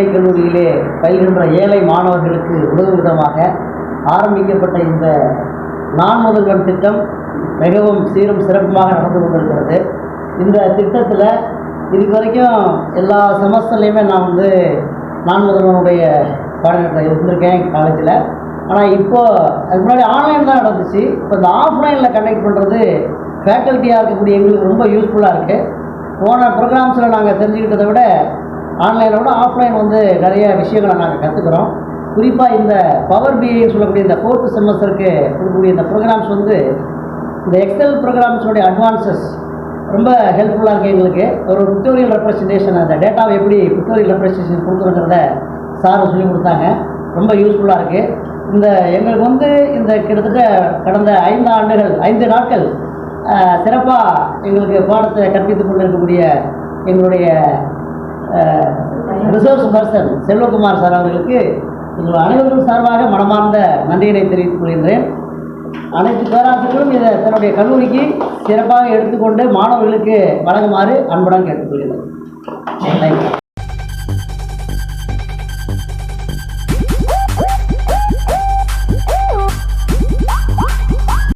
உயர்நிலைக் கல்லூரியிலே பயில்கின்ற ஏழை மாணவர்களுக்கு உதவும் விதமாக ஆரம்பிக்கப்பட்ட இந்த நான் முதல்வன் திட்டம் மிகவும் சீரும் சிறப்புமாக நடந்து கொண்டிருக்கிறது. இந்த திட்டத்தில் இதுக்கு வரைக்கும் எல்லா செமஸ்டர்லேயுமே நான் நான் முதல்வனுடைய பாடநெட்டில் இருந்திருக்கேன் காலேஜில். ஆனால் இப்போது அதுக்கு முன்னாடி ஆன்லைன் தான் நடந்துச்சு. இப்போ இந்த ஆஃப்லைனில் கண்டக்ட் பண்ணுறது ஃபேக்கல்ட்டியாக இருக்கக்கூடிய எங்களுக்கு ரொம்ப யூஸ்ஃபுல்லாக இருக்குது. போன ப்ரோக்ராம்ஸில் நாங்கள் தெரிஞ்சுக்கிட்டதை விட ஆன்லைனை விட ஆஃப்லைன் நிறைய விஷயங்களை நாங்கள் கற்றுக்குறோம். குறிப்பாக இந்த பவர் பிஐன்னு சொல்லக்கூடிய இந்த 4th செமஸ்டருக்கு இருக்கக்கூடிய இந்த ப்ரோக்ராம்ஸ் இந்த எக்ஸல் ப்ரோக்ராம்ஸோடைய அட்வான்சஸ் ரொம்ப ஹெல்ப்ஃபுல்லாக இருக்குது எங்களுக்கு. ஒரு பிக்டோரியல் ரெப்ரஸன்டேஷன், அந்த டேட்டாவை எப்படி பிக்டோரியல் ரெப்ரஸன்டேஷன் கொடுக்குறத சார் சொல்லிக் கொடுத்தாங்க. ரொம்ப யூஸ்ஃபுல்லாக இருக்குது. எங்களுக்கு இந்த கிட்டத்தட்ட கடந்த 5 நாட்கள் சிறப்பாக எங்களுக்கு பாடத்தை கற்பித்துக் கொண்டிருக்கக்கூடிய எங்களுடைய ரிசோர்ஸ் பர்சன் செல்வகுமார் சார் அவர்களுக்கு எங்கள் அனைவரும் சார்பாக மனமார்ந்த நன்றியினை தெரிவித்துக் கொள்கின்றேன். அனைத்து பேராசிரியர்களும் இதை தன்னுடைய கல்லூரிக்கு சிறப்பாக எடுத்துக்கொண்டு மாணவர்களுக்கு வழங்குமாறு அன்புடன் கேட்டுக்கொள்கிறேன். தேங்க்யூ.